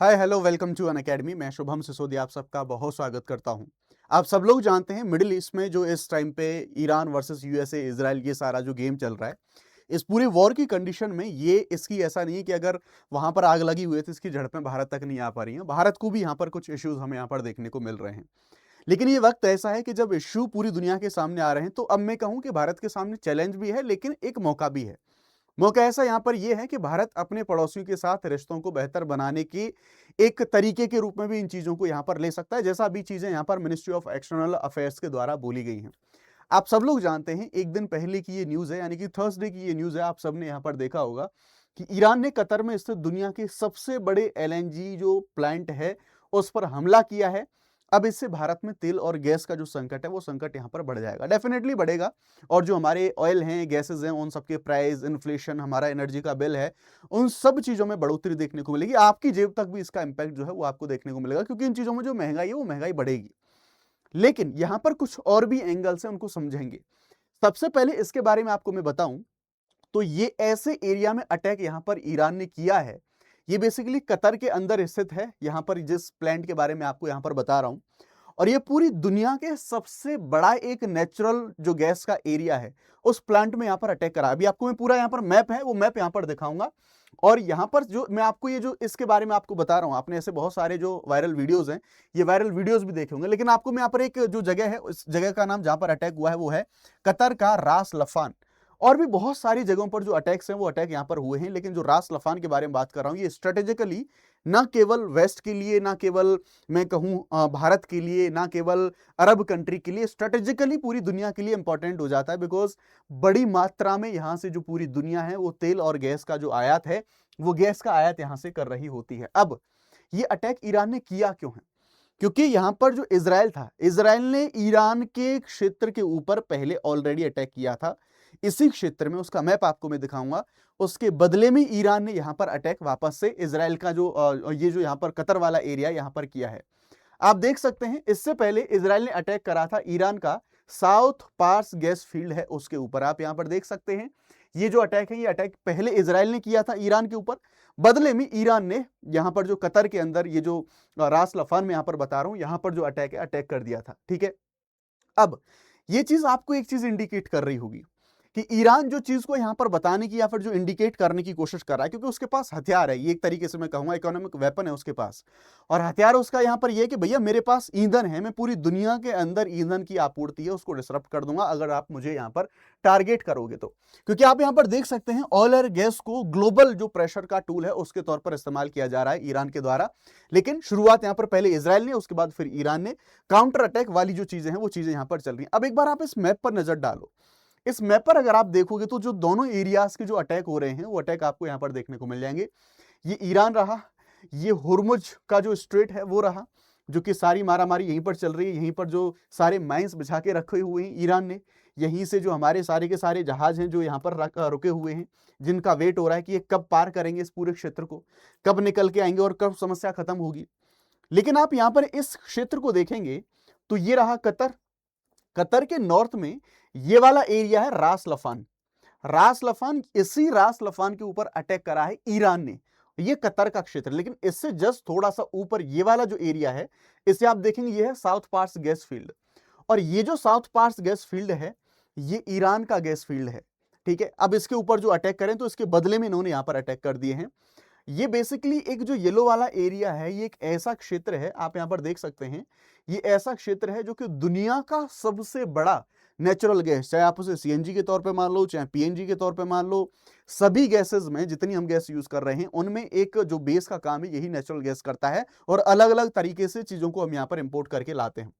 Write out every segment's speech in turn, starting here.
Hi hello welcome to Unacademy. मैं शुभम सिसोदिया आप सबका बहुत स्वागत करता हूं। आप सब लोग जानते हैं मिडिल ईस्ट में जो इस टाइम पे ईरान वर्सेस यूएसए इजराइल ये सारा जो गेम चल रहा है, इस पूरे वॉर की कंडीशन में ये इसकी ऐसा नहीं है कि अगर वहां पर आग लगी हुई है तो इसकी झड़पें भारत तक नहीं आ पा रही हैं। भारत को भी यहाँ पर कुछ इश्यूज हमें यहाँ पर देखने को मिल रहे हैं। लेकिन ये वक्त ऐसा है कि जब इश्यू पूरी दुनिया के सामने आ रहे हैं तो अब मैं कहूं कि भारत के सामने चैलेंज भी है लेकिन एक मौका भी है। मौका ऐसा यहां पर यह है कि भारत अपने पड़ोसियों के साथ रिश्तों को बेहतर बनाने की एक तरीके के रूप में भी इन चीजों को यहां पर ले सकता है, जैसा अभी चीजें यहां पर मिनिस्ट्री ऑफ एक्सटर्नल अफेयर्स के द्वारा बोली गई हैं। आप सब लोग जानते हैं एक दिन पहले की ये न्यूज है, यानी कि थर्सडे की ये न्यूज है। आप सबने यहां पर देखा होगा कि ईरान ने कतर में स्थित दुनिया के सबसे बड़े एलएनजी जो प्लांट है उस पर हमला किया है। अब इससे भारत में तेल और गैस का जो संकट है वो संकट यहां पर बढ़ जाएगा, डेफिनेटली बढ़ेगा। और जो हमारे ऑयल हैं, गैसेज हैं, उन सबके प्राइस, इन्फ्लेशन, हमारा एनर्जी का बिल है, उन सब चीजों में बढ़ोतरी देखने को मिलेगी। आपकी जेब तक भी इसका इंपैक्ट जो है वो आपको देखने को मिलेगा, क्योंकि इन चीजों में जो महंगाई है वो महंगाई बढ़ेगी। लेकिन यहां पर कुछ और भी एंगल्स हैं, उनको समझेंगे। सबसे पहले इसके बारे में आपको मैं बताऊं तो ये ऐसे एरिया में अटैक यहां पर ईरान ने किया है। ये बेसिकली कतर के अंदर स्थित है, यहां पर जिस प्लांट के बारे में आपको यहां पर बता रहा हूं। और ये पूरी दुनिया के सबसे बड़ा एक नेचुरल जो गैस का एरिया है उस प्लांट में यहां पर अटैक करा। अभी आपको मैं पूरा यहां पर मैप है वो मैप यहां पर दिखाऊंगा। और यहां पर जो मैं आपको ये जो इसके बारे में आपको बता रहा हूं, आपने ऐसे बहुत सारे जो वायरल वीडियोस हैं, ये वायरल वीडियोस भी देखे होंगे, लेकिन आपको मैं यहां पर एक जो जगह है उस जगह का नाम जहां पर अटैक हुआ है वो है कतर का रास लफान। और भी बहुत सारी जगहों पर जो अटैक्स हैं वो अटैक यहां पर हुए हैं, लेकिन जो रास लफान के बारे में बात कर रहा हूं ये स्ट्रेटेजिकली ना केवल वेस्ट के लिए, ना केवल मैं कहूं भारत के लिए, ना केवल अरब कंट्री के लिए, स्ट्रेटेजिकली पूरी दुनिया के लिए इंपॉर्टेंट हो जाता है। बिकॉज बड़ी मात्रा में यहां से जो पूरी दुनिया है वो तेल और गैस का जो आयात है वो गैस का आयात यहां से कर रही होती है। अब ये अटैक ईरान ने किया क्यों है? क्योंकि यहां पर जो इजराइल था, इजराइल ने ईरान के क्षेत्र के ऊपर पहले ऑलरेडी अटैक किया था इसी क्षेत्र में, उसका मैप आपको मैं दिखाऊंगा। उसके बदले में ईरान ने यहां पर अटैक वापस से इजराइल का जो ये जो यहां पर कतर वाला एरिया यहां पर किया है। आप देख सकते हैं इससे पहले इजराइल ने अटैक करा था ईरान का साउथ पार्स गैस फील्ड है उसके ऊपर। आप यहां पर देख सकते हैं ये जो अटैक है ये अटैक पहले इजराइल ने किया था ईरान के ऊपर। बदले में ईरान ने यहां पर जो कतर के अंदर ये जो रास लफान में यहां पर बता रहा हूं यहां पर जो अटैक है अटैक कर दिया था। ठीक है। अब ये चीज आपको एक चीज इंडिकेट कर रही होगी कि ईरान जो चीज को यहां पर बताने की या फिर जो इंडिकेट करने की कोशिश कर रहा है, क्योंकि उसके पास हथियार है, ये एक तरीके से मैं कहूंगा इकोनॉमिक वेपन है उसके पास। और हथियार उसका यहां पर यह है कि भैया मेरे पास ईंधन है, मैं पूरी दुनिया के अंदर ईंधन की आपूर्ति है उसको डिसरप्ट कर दूंगा अगर आप मुझे यहां पर टारगेट करोगे तो। क्योंकि आप यहां पर देख सकते हैं ऑयल और गैस को ग्लोबल जो प्रेशर का टूल है उसके तौर पर इस्तेमाल किया जा रहा है ईरान के द्वारा। लेकिन शुरुआत यहां पर पहले इसराइल ने, उसके बाद फिर ईरान ने। काउंटर अटैक वाली जो चीजें हैं वो चीजें यहां पर चल रही हैं। अब एक बार आप इस मैप पर नजर डालो। इस मैप पर अगर आप देखोगे तो जो दोनों एरियाज के जो अटैक हो रहे हैं वो अटैक आपको यहां पर देखने को मिल जाएंगे। ये ईरान रहा, ये हुर्मुज का जो स्ट्रेट है वो रहा, जो कि सारी मारामारी यहीं पर चल रही है। यहीं पर जो सारे माइंस बिछा के रखे हुए हैं ईरान ने, यहीं से जो हमारे सारे के सारे जहाज हैं जो यहाँ पर रुके हुए हैं, जिनका वेट हो रहा है कि ये कब पार करेंगे इस पूरे क्षेत्र को, कब निकल के आएंगे और कब समस्या खत्म होगी। लेकिन आप यहां पर इस क्षेत्र को देखेंगे तो ये रहा कतर। कतर के नॉर्थ में ये वाला एरिया है रास लफान। रास लफान, इसी रास लफान के ऊपर अटैक करा है ईरान ने। ये कतर का क्षेत्र, लेकिन इससे जस्ट थोड़ा सा ऊपर ये वाला जो एरिया है इसे आप देखेंगे ये है साउथ पार्स गैस फील्ड। और ये जो साउथ पार्स गैस फील्ड है ये ईरान का गैस फील्ड है। ठीक है। अब इसके ऊपर जो अटैक करें तो इसके बदले में इन्होंने यहां पर अटैक कर दिए हैं। ये बेसिकली एक जो येलो वाला एरिया है ये एक ऐसा क्षेत्र है, आप यहां पर देख सकते हैं, ये ऐसा क्षेत्र है जो कि दुनिया का सबसे बड़ा नेचुरल गैस, चाहे आप उसे सीएनजी के तौर पे मान लो चाहे पीएनजी के तौर पे मान लो, सभी गैसेस में जितनी हम गैस यूज कर रहे हैं उनमें एक जो बेस का काम है यही नेचुरल गैस करता है। और अलग अलग तरीके से चीजों को हम यहां पर इंपोर्ट करके लाते हैं।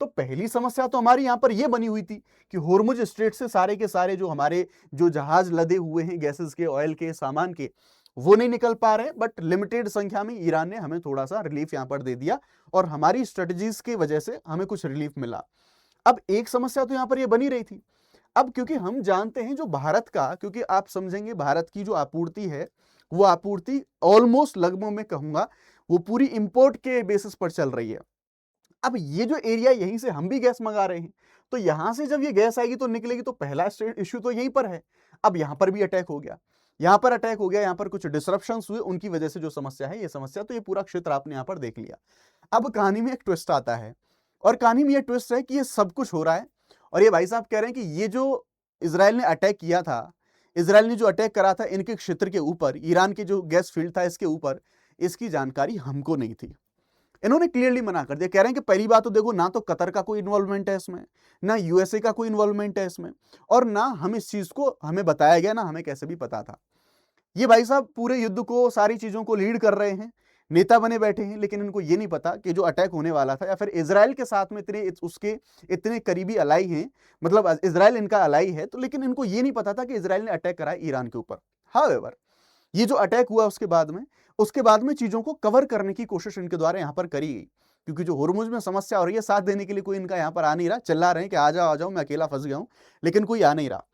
तो पहली समस्या तो हमारी यहां पर यह बनी हुई थी कि होर्मुज स्ट्रेट से सारे के सारे जो हमारे जो जहाज लदे हुए हैं गैसेस के, ऑयल के, सामान के, वो नहीं निकल पा रहे हैं। बट लिमिटेड संख्या में ईरान ने हमें थोड़ा सा रिलीफ यहां पर दे दिया और हमारी स्ट्रेटजीज की वजह से हमें कुछ रिलीफ मिला। अब एक समस्या तो यहां पर यह बनी रही थी। अब क्योंकि हम जानते हैं जो भारत का, क्योंकि आप समझेंगे भारत की जो आपूर्ति है वो आपूर्ति ऑलमोस्ट लगभग मैं कहूंगा वो पूरी इंपोर्ट के बेसिस पर चल रही है। अब ये जो एरिया यहीं से हम भी गैस मंगा रहे हैं, तो यहां से जब ये गैस आएगी तो निकलेगी, तो पहला इश्यू तो यहीं पर है। अब यहां पर भी अटैक हो गया। यहाँ पर अटैक हो गया, यहाँ पर कुछ डिसरप्शंस हुए, उनकी वजह से जो समस्या है, ये समस्या, तो ये पूरा क्षेत्र आपने यहाँ पर देख लिया। अब कहानी में एक ट्विस्ट आता है, और कहानी में ये ट्विस्ट है कि ये सब कुछ हो रहा है और ये भाई साहब कह रहे हैं कि ये जो इजराइल ने अटैक किया था, इजराइल ने जो अटैक करा था इनके क्षेत्र के ऊपर, ईरान के जो गैस फील्ड था इसके ऊपर, इसकी जानकारी हमको नहीं थी। इन्होंने क्लियरली मना कर दिया, कह रहे हैं कि पहली बात तो देखो, ना तो कतर का कोई इन्वॉल्वमेंट है इसमें, ना यूएसए का कोई इन्वॉल्वमेंट है इसमें, और ना हम इस चीज को हमें बताया गया, ना हमें कैसे भी पता था। ये भाई साहब पूरे युद्ध को, सारी चीजों को लीड कर रहे हैं, नेता बने बैठे हैं, लेकिन इनको ये नहीं पता कि जो अटैक होने वाला था, या फिर इजराइल के साथ में उसके इतने करीबी अलाई हैं, मतलब इजराइल इनका अलाई है, तो लेकिन इनको ये नहीं पता था कि इजराइल ने अटैक करा ईरान के ऊपर। हाउएवर, ये जो अटैक हुआ उसके बाद में चीजों को कवर करने की कोशिश इनके द्वारा यहां पर करी गई, क्योंकि जो होर्मुज में समस्या हो रही है, साथ देने के लिए कोई इनका यहां पर आ नहीं रहा, चिल्ला रहे हैं कि आ जाओ मैं अकेला फंस गया हूं, लेकिन कोई आ नहीं रहा।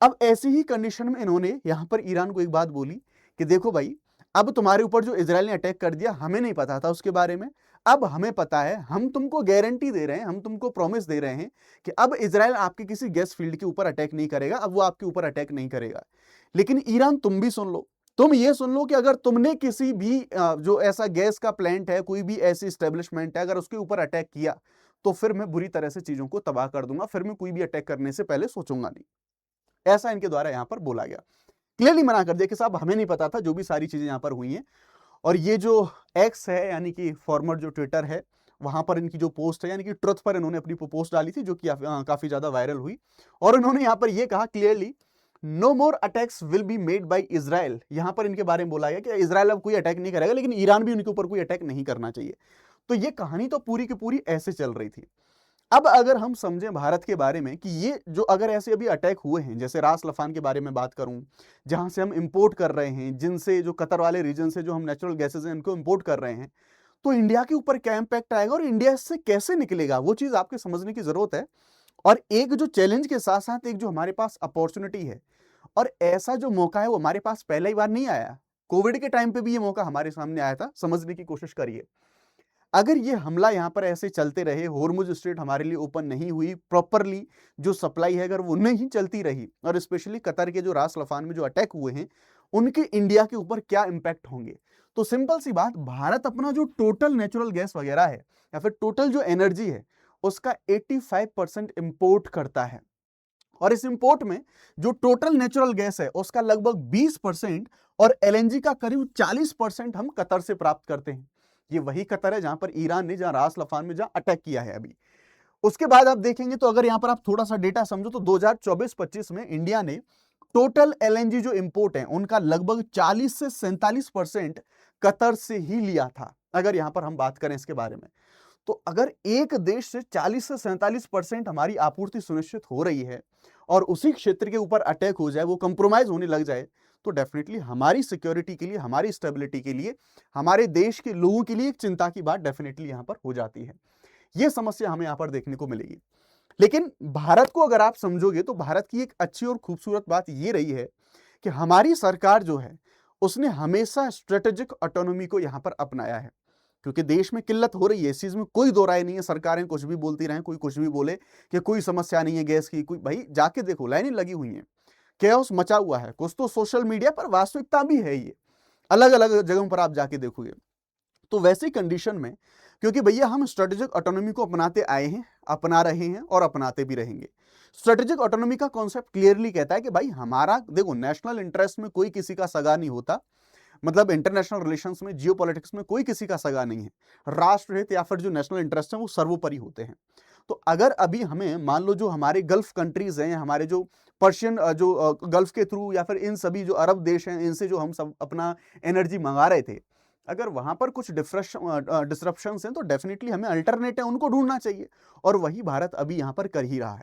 अब ऐसी ही कंडीशन में इन्होंने यहां पर ईरान को एक बात बोली कि देखो भाई, अब तुम्हारे ऊपर जो इजराइल ने अटैक कर दिया, हमें नहीं पता था उसके बारे में, अब हमें पता है, हम तुमको गारंटी दे रहे हैं, हम तुमको प्रॉमिस दे रहे हैं कि अब इजराइल आपके किसी गैस फील्ड के ऊपर अटैक नहीं करेगा, अब वो आपके ऊपर अटैक नहीं करेगा। लेकिन ईरान, तुम भी सुन लो, तुम ये सुन लो कि अगर तुमने किसी भी जो ऐसा गैस का प्लांट है, कोई भी ऐसी स्टेब्लिशमेंट है, अगर उसके ऊपर अटैक किया, तो फिर मैं बुरी तरह से चीजों को तबाह कर दूंगा, फिर मैं कोई भी अटैक करने से पहले सोचूंगा नहीं। ऐसा इनके द्वारा यहां पर बोला गया, क्लियरली मना कर दिया कि साहब हमें नहीं पता था जो भी सारी चीजें यहां पर हुई हैं। और ये जो एक्स है, यानी कि फॉर्मर जो ट्विटर है, वहां पर इनकी जो पोस्ट है, यानी कि ट्रुथ पर इन्होंने अपनी पोस्ट डाली थी, जो कि काफी ज्यादा वायरल हुई, और इन्होंने यहां पर यह कहा clearly, no more attacks will be made by Israel. यहां पर इनके बारे में बोला गया कि इजराइल अब कोई अटैक नहीं करेगा, लेकिन ईरान भी उनके ऊपर कोई अटैक नहीं करना चाहिए। तो ये कहानी तो पूरी की पूरी ऐसे चल रही थी। अब अगर हम समझें भारत के बारे में कि ये जो अगर ऐसे अभी अटैक हुए हैं, जैसे रास लफान के बारे में बात करूं, जहां से हम इंपोर्ट कर रहे हैं, जिनसे जो कतर वाले रीजन से जो हम नेचुरल गैसेज हैं इनको इंपोर्ट कर रहे हैं, तो इंडिया के ऊपर क्या इंपैक्ट आएगा और इंडिया इससे कैसे निकलेगा, वो चीज आपके समझने की जरूरत है। और एक जो चैलेंज के साथ साथ एक जो हमारे पास अपॉर्चुनिटी है, और ऐसा जो मौका है वो हमारे पास पहले ही बार नहीं आया, कोविड के टाइम पे भी ये मौका हमारे सामने आया था। समझने की कोशिश करिए, अगर ये हमला यहां पर ऐसे चलते रहे, होर्मुज स्ट्रेट हमारे लिए ओपन नहीं हुई प्रॉपरली, जो सप्लाई है अगर वो नहीं चलती रही, और स्पेशली कतर के जो रास लफान में जो अटैक हुए हैं, उनके इंडिया के ऊपर क्या इंपैक्ट होंगे। तो सिंपल सी बात, भारत अपना जो टोटल नेचुरल गैस वगैरह है, या फिर टोटल जो एनर्जी है, उसका 85% इंपोर्ट करता है, और इस इंपोर्ट में जो टोटल नेचुरल गैस है उसका लगभग 20% और एलएनजी का करीब 40% हम कतर से प्राप्त करते हैं। ये वही कतर है जहां पर ईरान ने, जहां रास लफान में जहां अटैक किया है अभी। उसके बाद आप देखेंगे तो अगर यहां पर आप थोड़ा सा डेटा समझो, तो 2024-25 में इंडिया ने टोटल एलएनजी जो इंपोर्ट है उनका लगभग 40 से 47% कतर से ही लिया था। अगर यहां पर हम बात करें इसके बारे में, तो अगर एक देश से 40 से 47% हमारी आपूर्ति सुनिश्चित हो रही है, और उसी क्षेत्र के ऊपर अटैक हो जाए, वो कंप्रोमाइज होने लग जाए, तो डेफिनेटली हमारी सिक्योरिटी के लिए, हमारी स्टेबिलिटी के लिए, हमारे देश के लोगों के लिए एक चिंता की बात डेफिनेटली यहां पर हो जाती है। यह समस्या हमें यहां पर देखने को मिलेगी। लेकिन भारत को अगर आप समझोगे, तो भारत की एक अच्छी और खूबसूरत बात यह रही है कि हमारी सरकार जो है, उसने हमेशा स्ट्रेटेजिक ऑटोनॉमी को यहां पर अपनाया है, क्योंकि देश में किल्लत हो रही है, इस चीज में कोई दो राय नहीं है। सरकारें कुछ भी बोलती रहें, कोई कुछ भी बोले कि कोई समस्या नहीं है गैस की, कोई, भाई जाके देखो, लाइनें लगी हुई हैं, कैओस मचा हुआ है, कुछ तो सोशल मीडिया पर वास्तविकता भी है, ये अलग अलग जगहों पर आप जाके देखोगे। तो वैसी कंडीशन में, क्योंकि भैया हम स्ट्रेटेजिक ऑटोनॉमी को अपनाते आए हैं, अपना रहे हैं और अपनाते भी रहेंगे। स्ट्रेटेजिक ऑटोनॉमी का कॉन्सेप्ट क्लियरली कहता है कि भाई हमारा, देखो, नेशनल इंटरेस्ट में कोई किसी का सगा नहीं होता, मतलब इंटरनेशनल रिलेशंस में, जियोपॉलिटिक्स में कोई किसी का सगा नहीं है। राष्ट्रहित या फिर जो नेशनल इंटरेस्ट है वो सर्वोपरि होते हैं। तो अगर अभी हमें, मान लो, जो हमारे गल्फ कंट्रीज हैं, हमारे जो पर्शियन जो गल्फ के थ्रू, या फिर इन सभी जो अरब देश हैं, इनसे जो हम सब अपना एनर्जी मंगा रहे थे, अगर वहां पर कुछ डिस्ट्रप्शन हैं, तो डेफिनेटली हमें अल्टरनेट है उनको ढूंढना चाहिए, और वही भारत अभी यहां पर कर ही रहा है।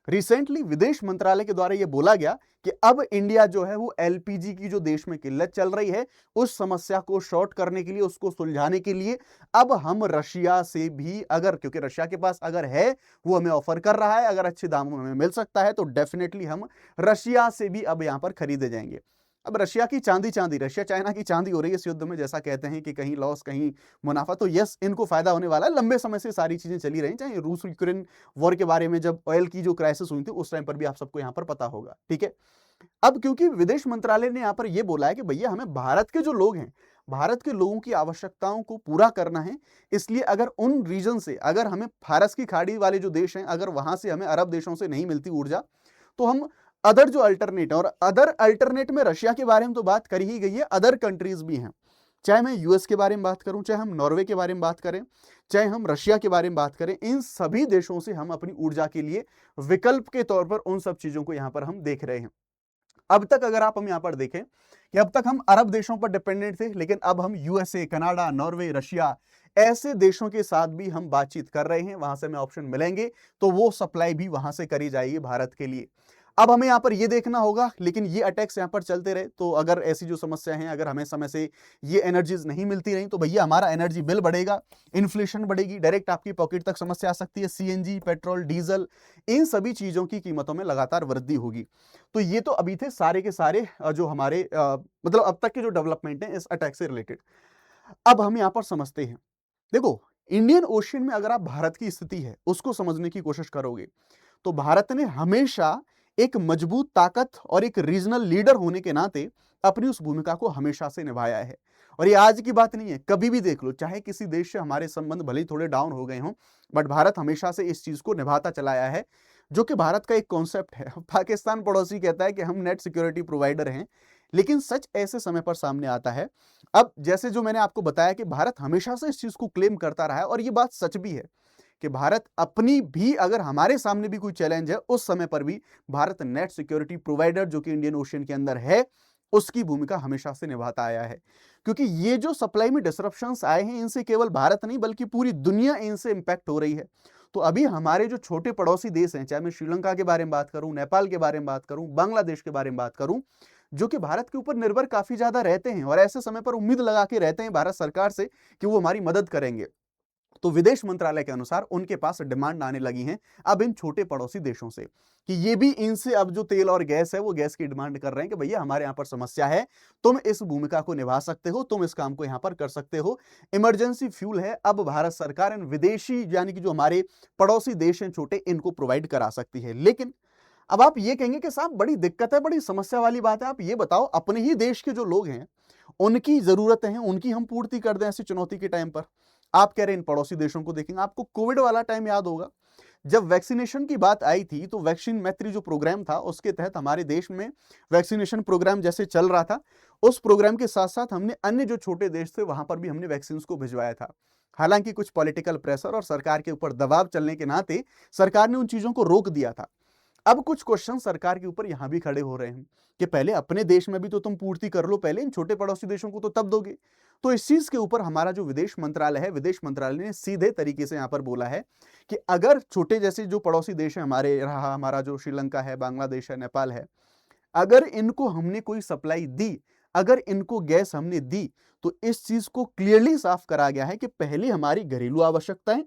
रिसेंटली विदेश मंत्रालय के द्वारा यह बोला गया कि अब इंडिया जो है वो एलपीजी की जो देश में किल्लत चल रही है, उस समस्या को शॉर्ट करने के लिए, उसको सुलझाने के लिए, अब हम रशिया से भी, अगर, क्योंकि रशिया के पास अगर है, वो हमें ऑफर कर रहा है, अगर अच्छे दामों में हमें मिल सकता है, तो डेफिनेटली हम रशिया से भी अब यहां पर खरीदे जाएंगे। अब रशिया की चांदी चांदी, रशिया चाइना की चांदी हो रही है इस युद्ध में, जैसा कहते हैं कि कहीं लॉस कहीं मुनाफा, तो यस, इनको फायदा होने वाला है। लंबे समय से सारी चीजें चली रही, चाहे रूस यूक्रेन वॉर के बारे में, जब ऑयल की जो क्राइसिस हुई थी उस टाइम पर भी आप सबको यहां पर पता होगा, ठीक है। अब क्योंकि विदेश मंत्रालय ने यहाँ पर ये बोला है कि भैया हमें भारत के जो लोग हैं, भारत के लोगों की आवश्यकताओं को पूरा करना है, इसलिए अगर उन रीजन से, अगर हमें फारस की खाड़ी वाले जो देश हैं, अगर वहां से हमें अरब देशों से नहीं मिलती ऊर्जा, तो हम अदर जो अल्टरनेट है, और अदर अल्टरनेट में रशिया के बारे में तो बात कर ही गई है, अदर कंट्रीज भी हैं। चाहे मैं यूएस के बारे में बात करूं, चाहे हम नॉर्वे के बारे में बात करें, चाहे हम रशिया के बारे में बात करें, इन सभी देशों से हम अपनी ऊर्जा के लिए विकल्प के तौर पर उन सब चीजों को यहां पर हम देख रहे हैं। अब तक अगर आप हम यहां पर देखें कि अब तक हम अरब देशों पर डिपेंडेंट थे, लेकिन अब हम यूएसए, कनाडा, नॉर्वे, रशिया ऐसे देशों के साथ भी हम बातचीत कर रहे हैं। वहां से हमें ऑप्शन मिलेंगे तो वो सप्लाई भी वहां से करी जाएगी भारत के लिए। अब हमें यहां पर ये देखना होगा, लेकिन ये अटैक्स यहां पर चलते रहे तो अगर ऐसी जो समस्या है, अगर हमें समय से ये एनर्जीज नहीं मिलती रही तो भैया हमारा एनर्जी बिल बढ़ेगा, इन्फ्लेशन बढ़ेगी, डायरेक्ट आपकी पॉकेट तक समस्या आ सकती है। सीएनजी, पेट्रोल, डीजल, इन सभी चीजों की कीमतों में लगातार वृद्धि होगी। तो ये तो अभी थे सारे के सारे जो हमारे मतलब अब तक के जो डेवलपमेंट है इस अटैक से रिलेटेड। अब हम यहां पर समझते हैं, देखो इंडियन ओशियन में अगर आप भारत की स्थिति है उसको समझने की कोशिश करोगे तो भारत ने हमेशा एक मजबूत ताकत और एक रीजनल लीडर होने के नाते अपनी उस भूमिका को हमेशा से निभाया है। और ये आज की बात नहीं है, कभी भी देख लो, चाहे किसी देश से हमारे संबंध भले ही थोड़े डाउन हो गए हों, बट भारत हमेशा से इस चीज को निभाता चला आया है, जो कि भारत का एक कॉन्सेप्ट है। पाकिस्तान पड़ोसी कहता है कि हम नेट सिक्योरिटी प्रोवाइडर हैं, लेकिन सच ऐसे समय पर सामने आता है। अब जैसे जो मैंने आपको बताया कि भारत हमेशा से इस चीज को क्लेम करता रहा है, और ये बात सच भी है कि भारत अपनी भी, अगर हमारे सामने भी कोई चैलेंज है, उस समय पर भी भारत नेट सिक्योरिटी प्रोवाइडर जो कि इंडियन ओशियन के अंदर है, उसकी भूमिका हमेशा से निभाता आया है। क्योंकि ये जो सप्लाई में डिसरप्शंस आए हैं, इनसे केवल भारत नहीं बल्कि पूरी दुनिया इनसे इंपैक्ट हो रही है। तो अभी हमारे जो छोटे पड़ोसी देश हैं, चाहे मैं श्रीलंका के बारे में बात करूं, नेपाल के बारे में बात करूं, बांग्लादेश के बारे में बात करूं, जो कि भारत के ऊपर निर्भर काफी ज्यादा रहते हैं और ऐसे समय पर उम्मीद लगा के रहते हैं भारत सरकार से कि वो हमारी मदद करेंगे, तो विदेश मंत्रालय के अनुसार उनके पास डिमांड आने लगी हैं अब इन छोटे पड़ोसी देशों से कि ये भी इनसे अब जो तेल और गैस है वो गैस की डिमांड कर रहे हैं कि भैया हमारे यहां पर समस्या है, तुम इस भूमिका को निभा सकते हो, तुम इस काम को यहां पर कर सकते हो। इमरजेंसी फ्यूल है, अब भारत सरकार इन विदेशी यानी कि जो हमारे पड़ोसी देश हैं छोटे, इनको प्रोवाइड करा सकती है। लेकिन अब आप ये कहेंगे कि साहब बड़ी दिक्कत है, बड़ी समस्या वाली बात है, आप ये बताओ अपने ही देश के जो लोग हैं उनकी जरूरतें हैं, उनकी हम पूर्ति कर दें ऐसी चुनौती के टाइम पर? आप कह रहे हैं इन पड़ोसी देशों को देखेंगे। आपको कोविड वाला टाइम याद होगा, जब वैक्सीनेशन की बात आई थी तो वैक्सीन मैत्री जो प्रोग्राम था उसके तहत हमारे देश में वैक्सीनेशन प्रोग्राम जैसे चल रहा था, उस प्रोग्राम के साथ साथ हमने अन्य जो छोटे देश थे वहां पर भी हमने वैक्सीन को भिजवाया था। हालांकि कुछ पॉलिटिकल प्रेशर और सरकार के ऊपर दबाव चलने के नाते सरकार ने उन चीजों को रोक दिया था। अब कुछ क्वेश्चन सरकार के ऊपर यहां भी खड़े हो रहे हैं कि पहले अपने देश में भी तो तुम पूर्ति कर लो, पहले इन छोटे पड़ोसी देशों को तो तब दोगे। तो इस चीज के ऊपर हमारा जो विदेश मंत्रालय है, विदेश मंत्रालय ने सीधे तरीके से यहां पर बोला है कि अगर छोटे जैसे जो पड़ोसी देश है हमारे, रहा हमारा जो श्रीलंका है, बांग्लादेश है, नेपाल है, अगर इनको हमने कोई सप्लाई दी, अगर इनको गैस हमने दी, तो इस चीज को क्लियरली साफ करा गया है कि पहले हमारी घरेलू आवश्यकताएं,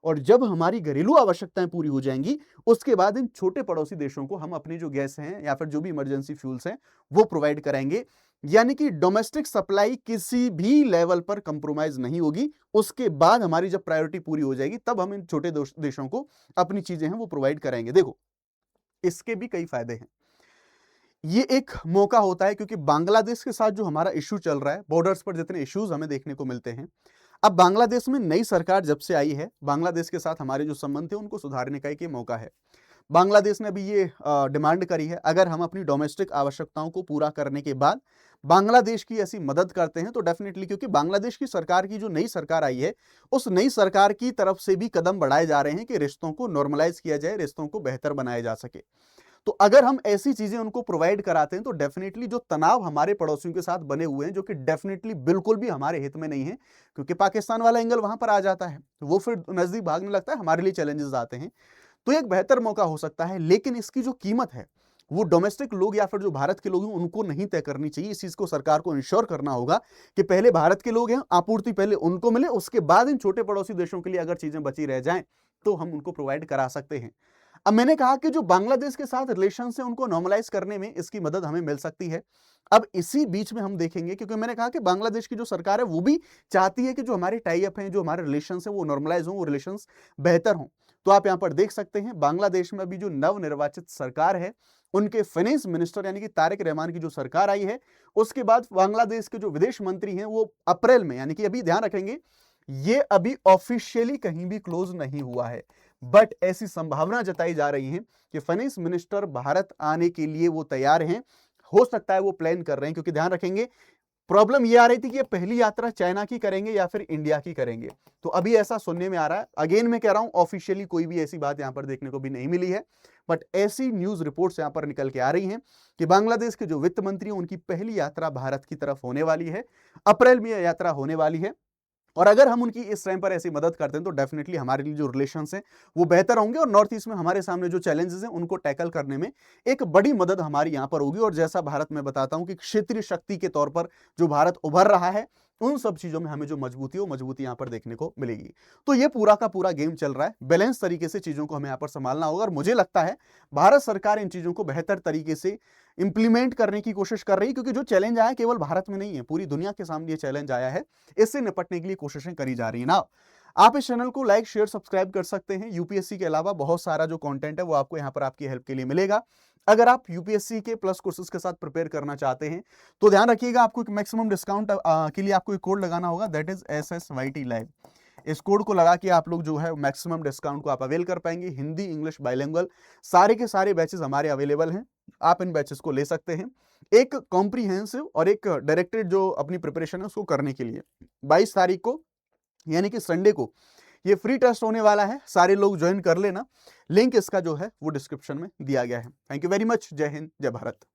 और जब हमारी घरेलू आवश्यकताएं पूरी हो जाएंगी उसके बाद इन छोटे पड़ोसी देशों को हम अपनी जो गैस हैं या फिर जो भी इमरजेंसी फ्यूल्स हैं वो प्रोवाइड कराएंगे। यानी कि डोमेस्टिक सप्लाई किसी भी लेवल पर कंप्रोमाइज नहीं होगी। उसके बाद हमारी जब प्रायोरिटी पूरी हो जाएगी तब हम इन छोटे देशों को अपनी चीजें हैं वो प्रोवाइड कराएंगे। देखो इसके भी कई फायदे हैं। ये एक मौका होता है क्योंकि बांग्लादेश के साथ जो हमारा इश्यू चल रहा है, बॉर्डर्स पर जितने इश्यूज हमें देखने को मिलते हैं, अब बांग्लादेश में नई सरकार जब से आई है, बांग्लादेश के साथ हमारे जो संबंध थे उनको सुधारने का एक मौका है। बांग्लादेश ने अभी ये डिमांड करी है, अगर हम अपनी डोमेस्टिक आवश्यकताओं को पूरा करने के बाद बांग्लादेश की ऐसी मदद करते हैं तो डेफिनेटली, क्योंकि बांग्लादेश की सरकार की जो नई सरकार आई है उस नई सरकार की तरफ से भी कदम बढ़ाए जा रहे हैं कि रिश्तों को नॉर्मलाइज किया जाए, रिश्तों को बेहतर बनाया जा सके। तो अगर हम ऐसी चीजें उनको प्रोवाइड कराते हैं तो डेफिनेटली जो तनाव हमारे पड़ोसियों के साथ बने हुए हैं, जो कि डेफिनेटली बिल्कुल भी हमारे हित में नहीं है, क्योंकि पाकिस्तान वाला एंगल वहां पर आ जाता है, वो फिर नजदीक भागने लगता है, हमारे लिए चैलेंजेस आते हैं। तो एक बेहतर मौका हो सकता है, लेकिन इसकी जो कीमत है वो डोमेस्टिक लोग या फिर जो भारत के लोग हैं उनको नहीं तय करनी चाहिए। इस चीज को सरकार को इंश्योर करना होगा कि पहले भारत के लोग हैं, आपूर्ति पहले उनको मिले, उसके बाद इन छोटे पड़ोसी देशों के लिए अगर चीजें बची रह जाएं तो हम उनको प्रोवाइड करा सकते हैं। अब मैंने कहा कि जो बांग्लादेश के साथ रिलेशन है उनको नॉर्मलाइज करने में इसकी मदद हमें मिल सकती है। अब इसी बीच में हम देखेंगे, क्योंकि मैंने कहा कि बांग्लादेश की जो सरकार है वो भी चाहती है कि जो हमारे टाई अप हैं, जो हमारे रिलेशन है वो नॉर्मलाइज हो, वो रिलेशंस बेहतर हों। तो आप यहां पर देख सकते हैं बांग्लादेश में अभी जो नवनिर्वाचित सरकार है उनके फाइनेंस मिनिस्टर यानी कि तारिक रहमान की जो सरकार आई है, उसके बाद बांग्लादेश के जो विदेश मंत्री हैं वो अप्रैल में, यानी कि अभी ध्यान रखेंगे ये अभी ऑफिशियली कहीं भी क्लोज नहीं हुआ है, बट ऐसी संभावना जताई जा रही है कि फाइनेंस मिनिस्टर भारत आने के लिए वो तैयार हैं। हो सकता है वो प्लान कर रहे हैं, क्योंकि ध्यान रखेंगे प्रॉब्लम ये आ रही थी कि ये पहली यात्रा चाइना की करेंगे या फिर इंडिया की करेंगे। तो अभी ऐसा सुनने में आ रहा है, अगेन मैं कह रहा हूं ऑफिशियली कोई भी ऐसी बात यहां पर देखने को भी नहीं मिली है, बट ऐसी न्यूज रिपोर्ट्स यहां पर निकल के आ रही हैं कि बांग्लादेश के जो वित्त मंत्री हैं उनकी पहली यात्रा भारत की तरफ होने वाली है, अप्रैल में यह यात्रा होने वाली है। और अगर हम उनकी इस टाइम पर ऐसी मदद करते हैं तो डेफिनेटली हमारे लिए जो रिलेशंस हैं वो बेहतर होंगे, और नॉर्थ ईस्ट में हमारे सामने जो चैलेंजेस हैं उनको टैकल करने में एक बड़ी मदद हमारी यहां पर होगी। और जैसा भारत में बताता हूं कि क्षेत्रीय शक्ति के तौर पर जो भारत उभर रहा है, उन सब चीजों में हमें जो मजबूती यहां पर देखने को मिलेगी। तो ये पूरा का पूरा गेम चल रहा है, बैलेंस तरीके से चीजों को हमें यहां पर संभालना होगा, और मुझे लगता है भारत सरकार इन चीजों को बेहतर तरीके से इंप्लीमेंट करने की कोशिश कर रही है, क्योंकि जो चैलेंज आया केवल भारत में नहीं है, पूरी दुनिया के सामने ये चैलेंज आया है, इससे निपटने के लिए कोशिशें करी जा रही है ना। आप इस चैनल को लाइक शेयर सब्सक्राइब कर सकते हैं। यूपीएससी के अलावा बहुत सारा जो कंटेंट है वो आपको यहाँ पर आपकी हेल्प के लिए मिलेगा। अगर आप यूपीएससी के प्लस कोर्सेज के साथ प्रिपेयर करना चाहते हैं तो ध्यान रखिएगा, आपको एक मैक्सिमम डिस्काउंट के लिए आपको एक कोड लगाना होगा, दैट इज SSYT लाइव। इस कोड को लगा के आप लोग जो है मैक्सिमम डिस्काउंट को आप अवेल कर पाएंगे। हिंदी इंग्लिश बाइलिंगुअल सारे के सारे बैचेस हमारे अवेलेबल हैं, आप इन बैचेस को ले सकते हैं, एक कॉम्प्रीहेंसिव और एक डायरेक्टेड जो अपनी प्रिपरेशन है उसको करने के लिए। 22 तारीख को यानी कि संडे को ये फ्री टेस्ट होने वाला है, सारे लोग ज्वाइन कर लेना। लिंक इसका जो है वो डिस्क्रिप्शन में दिया गया है। Thank you very much. जय हिंद, जय भारत।